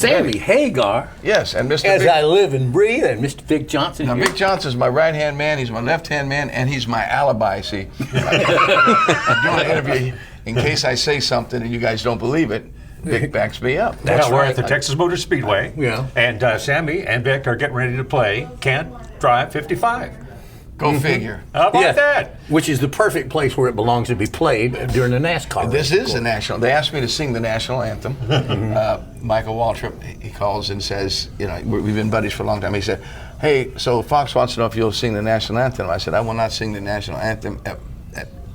Sammy Hagar. Yes, and Mr. As Vic. I live and breathe, and Mr. Vic Johnson. Now, here. Vic Johnson's my right-hand man, he's my left-hand man, and he's my alibi, see. I'm doing an interview in case I say something and you guys don't believe it. Vic backs me up. That's we're at the Texas Motor Speedway. Yeah. And Sammy and Vic are getting ready to play Can't Drive 55. Go figure. How about that? Which is the perfect place where it belongs to be played during the NASCAR. This is the national. They asked me to sing the national anthem. Michael Waltrip, he calls and says, you know, we've been buddies for a long time. He said, hey, so Fox wants to know if you'll sing the national anthem. I said, I will not sing the national anthem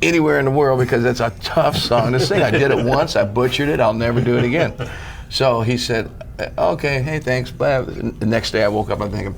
anywhere in the world because it's a tough song to sing. I did it once, I butchered it, I'll never do it again. So he said, okay, hey, thanks. The next day I woke up, I'm thinking,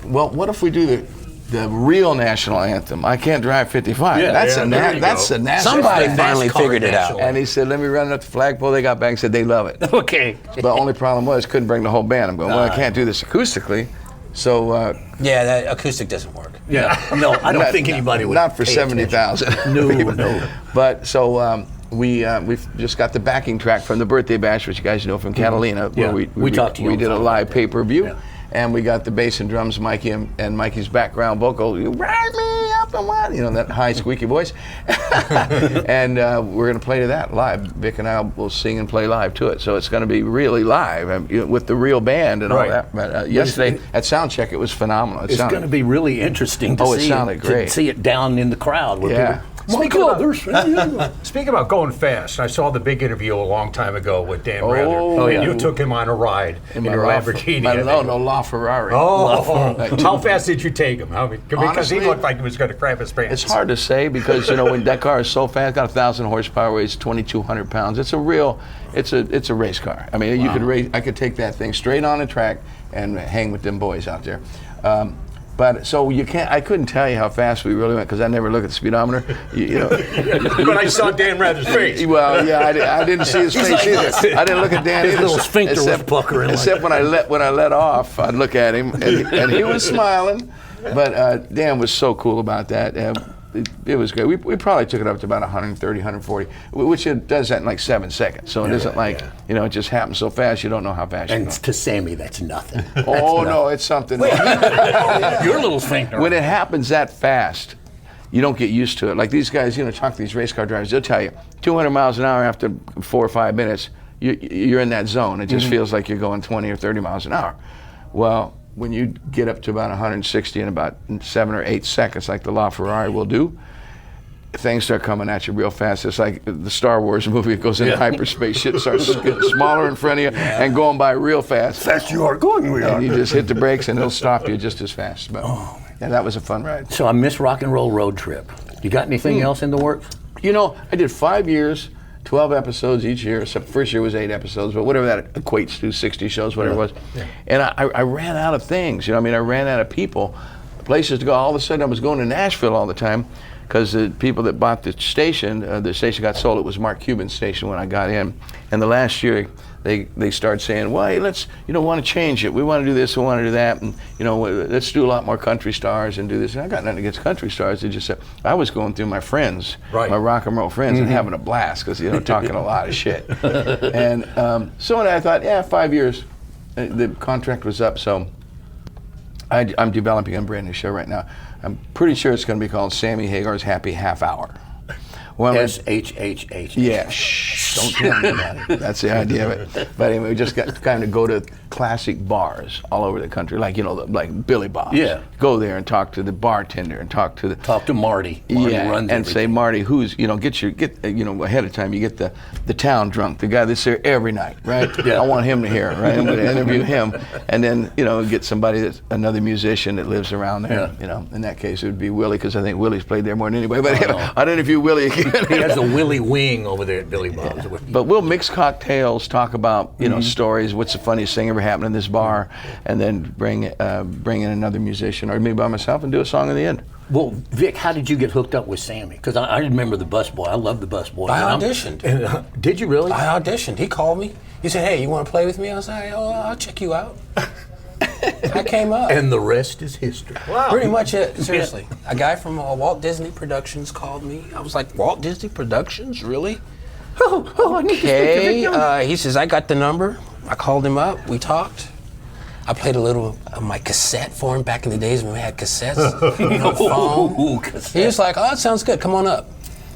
well, what if we do the real national anthem? I Can't Drive 55. Yeah, that's yeah, a national. Somebody NASCAR finally figured it out. And he said, let me run it up the flagpole. They got back and said they love it. Okay. The only problem was couldn't bring the whole band. I'm going, well, I can't do this acoustically. So Yeah, that acoustic doesn't work. Yeah. No, I don't think anybody would. Not for pay 70,000. attention. No. But so we've just got the backing track from the birthday bash, which you guys know from Catalina. Yeah. Where We talked to you We on did a phone live about that. pay-per-view. Yeah. And we got the bass and drums, Mikey, and Mikey's background vocal, you ride me up and what, you know, that high squeaky voice. And we're going to play to that live. Vic and I will sing and play live to it. So it's going to be really live with the real band and all Right. that. But yesterday at Soundcheck, it was phenomenal. It's going to be really interesting to it see sounded great. to see it down in the crowd. Where Yeah. Speaking about going fast, I saw the big interview a long time ago with Dan Rather. Oh, yeah. You took him on a ride in your Lamborghini. No, Ferrari. Oh, how fast did you take him? Because Honestly, he looked like he was going to crap his pants. It's hard to say because, you know, when that car is so fast, got 1,000 horsepower, weighs 2,200 pounds. It's a race car. I mean, you could race. I could take that thing straight on the track and hang with them boys out there. But so you can't. I couldn't tell you how fast we really went because I never look at the speedometer. You know. But I saw Dan Rather's face. Well, yeah, I didn't see his face either. I didn't look at Dan His either. little sphincter was puckering. Except when I let off, I'd look at him and he was smiling. But Dan was so cool about that. It was great. We probably took it up to about 130, 140, which it does that in like 7 seconds. So it isn't like, you know, it just happens so fast you don't know how fast you're And going. to Sammy, that's nothing. Oh, no, it's something. Your little sphincter. When it happens that fast, you don't get used to it. Like these guys, you know, talk to these race car drivers, they'll tell you 200 miles an hour after 4 or 5 minutes, you're in that zone. It just feels like you're going 20 or 30 miles an hour. Well, when you get up to about 160 in about 7 or 8 seconds, like the LaFerrari will do, things start coming at you real fast. It's like the Star Wars movie. It goes into hyperspace. Shit starts getting smaller in front of you and going by real fast. Fast you are going, we are. And you just hit the brakes and it'll stop you just as fast. But yeah, that was a fun ride. So I missed Rock and Roll Road Trip. You got anything else in the works? You know, I did 5 years, 12 episodes each year, except the first year was 8 episodes, but whatever that equates to, 60 shows, whatever it was. Yeah. And I ran out of things, you know, I mean, I ran out of people, places to go. All of a sudden I was going to Nashville all the time because the people that bought the station got sold. It was Mark Cuban's station when I got in. And the last year, they started saying, well, hey, let's, you know, want to change it. We want to do this, we want to do that, and, you know, let's do a lot more country stars and do this. And I got nothing against country stars. They just said, I was going through my friends, my rock and roll friends, and having a blast because, you know, talking a lot of shit. And so I thought, yeah, 5 years. The contract was up, so I'm developing a brand new show right now. I'm pretty sure it's going to be called Sammy Hagar's Happy Half Hour. Well, SHHH. Yeah, shh, don't tell me about it. That's the idea of it. But anyway, we just got to kind of go to classic bars all over the country, like, you know, like Billy Bob's. Yeah. Go there and talk to the bartender and talk to Marty. Marty runs and everything. say, Marty, who's, you know, get you know, ahead of time, you get the town drunk, the guy that's there every night, right? Yeah. I want him to hear, right? I'm going to interview him, and then, you know, get somebody that's another musician that lives around there. Yeah. You know, in that case, it would be Willie, because I think Willie's played there more than anybody. But I'd interview Willie again. He has a Willie wing over there at Billy Bob's. But we'll mix cocktails, talk about, you know, stories, what's the funniest thing ever happened in this bar, and then bring in another musician or me by myself and do a song in the end. Well, Vic, how did you get hooked up with Sammy? Because I remember the busboy. I love the busboy. I auditioned. Did you really? I auditioned. He called me. He said, hey, you want to play with me? I was like, oh, I'll check you out. I came up. And the rest is history. Wow. Pretty much it, seriously. A guy from Walt Disney Productions called me. I was like, Walt Disney Productions? Really? I need to speak to Vic Jones. He says, I got the number. I called him up. We talked. I played a little of my cassette for him back in the days when we had cassettes. No phone. He was like, "Oh, it sounds good. Come on up."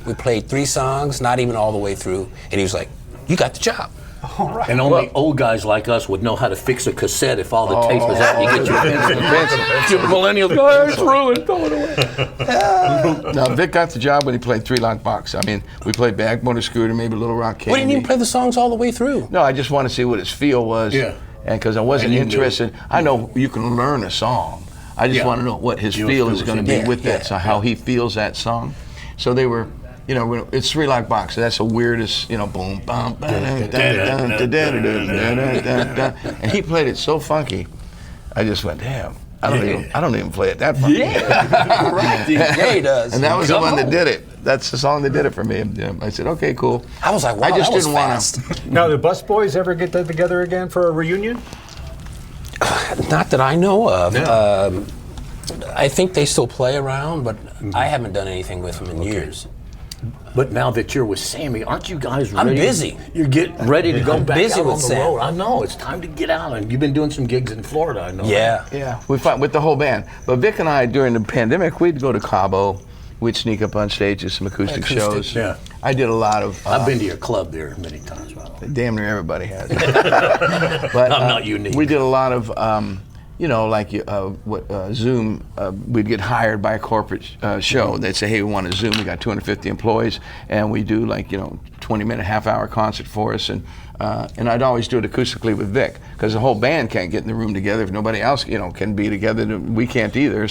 We played 3 songs, not even all the way through, and he was like, "You got the job." All right. And only old guys like us would know how to fix a cassette if all the tape was out. You get your pencil. You millennials go, "Oh, it's ruined, throw it away." No, Vic got the job when he played 3-Lock Box. I mean, we played Back Motor Scooter, maybe Little Rock Candy. We didn't even play the songs all the way through. No, I just want to see what his feel was. Yeah. And because I wasn't And you interested, I know you can learn a song. I just want to know what his feel is going to be with that, so how he feels that song. So they were, you know, it's 3-Lock Box. So that's the weirdest, you know, boom, bum, and he played it so funky. I just went, damn. I don't even play it that funky. Yeah, right. Yeah, he does. And that was the one that did it. That's the song that did it for me. I said, okay, cool. I was like, wow, I just that was didn't want fast. to. Now, the Bus Boys ever get together again for a reunion? Not that I know of. No. I think they still play around, but I haven't done anything with them in years. But now that you're with Sammy, aren't you guys I'm ready? busy. You're getting ready to go back busy out with on the Sam. road. I know. It's time to get out. And you've been doing some gigs in Florida, I know. Yeah. Yeah, we fought with the whole band. But Vic and I, during the pandemic, we'd go to Cabo. We'd sneak up on stage to some acoustic shows. Yeah. I did a lot of. I've been to your club there many times, by the way. Damn near everybody has. But I'm not unique. We did a lot of, you know, like Zoom. We'd get hired by a corporate show. They'd say, "Hey, we want to Zoom. We got 250 employees, and we do 20-minute, half-hour concert for us." And I'd always do it acoustically with Vic because the whole band can't get in the room together if nobody else, can be together. We can't either.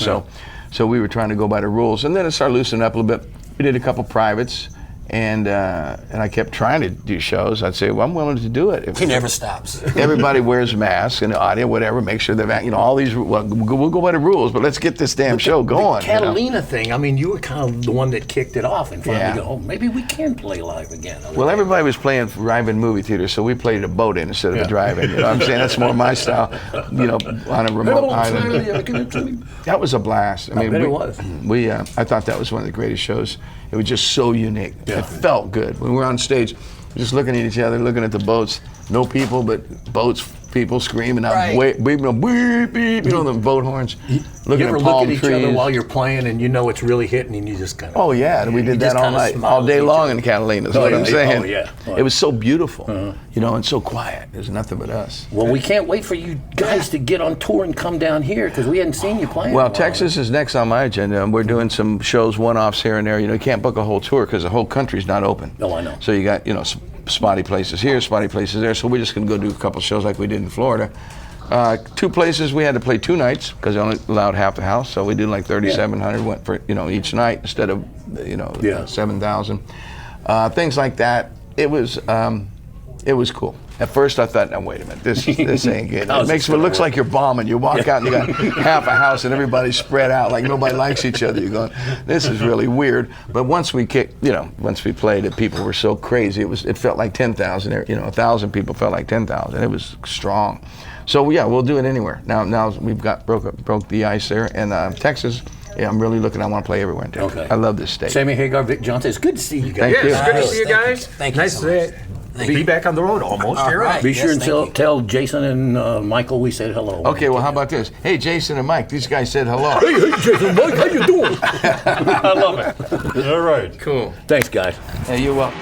So we were trying to go by the rules, and then it started loosening up a little bit. We did a couple privates. And I kept trying to do shows. I'd say, well, I'm willing to do it. He never stops. Everybody wears masks and the audio, whatever. Make sure they're, all these. Well, we'll go by the rules, but let's get this damn show going. The Catalina thing. I mean, you were kind of the one that kicked it off and finally go, maybe we can play live again. Well, everybody was playing drive-in movie theaters, so we played a boat-in instead of a drive-in. You know what I'm saying? That's more my style. On a remote island. That was a blast. I mean, it was. I thought that was one of the greatest shows. It was just so unique. Yeah. It felt good. When we were on stage, just looking at each other, looking at the boats, no people, but boats, people screaming out, Right. beep, beep, the boat horns, looking You ever at look palm at each trees. other while you're playing and you know it's really hitting and you just kind of... Oh yeah, and we did that all night, all day long in Catalina, is what I'm saying. Oh, yeah. It was so beautiful, and so quiet. There's nothing but us. Well, we can't wait for you guys to get on tour and come down here because we hadn't seen you playing. Well, in a while. Texas is next on my agenda, and we're doing some shows, one-offs here and there. You can't book a whole tour because the whole country's not open. Oh, I know. So you got, spotty places here, spotty places there. So we're just going to go do a couple shows like we did in Florida. 2 places we had to play 2 nights because they only allowed half the house. So we did like 3,700 went for each night instead of 7,000. Things like that. It was cool. At first I thought, no, wait a minute, this ain't good. It looks like you're bombing. You walk out and you got half a house and everybody's spread out like nobody likes each other. You're going, this is really weird. But once we once we played it, people were so crazy. It felt like 10,000. 1,000 people felt like 10,000. It was strong. So yeah, we'll do it anywhere. Now we've got broke the ice there, and Texas. Yeah, I'm really looking. I want to play everywhere in Texas. Okay. I love this state. Sammy, Hagar, Vic Johnson. It's good to see you guys. Thank you. It's good to see you guys. Thank you nice so much. to be back on the road almost. All You're right. Be sure Yes, and thank you. tell Jason and Michael we said hello. Okay, well, how about this? Hey, Jason and Mike, these guys said hello. Hey, Jason, Mike, how you doing? I love it. All right. Cool. Thanks, guys. Hey, you're welcome.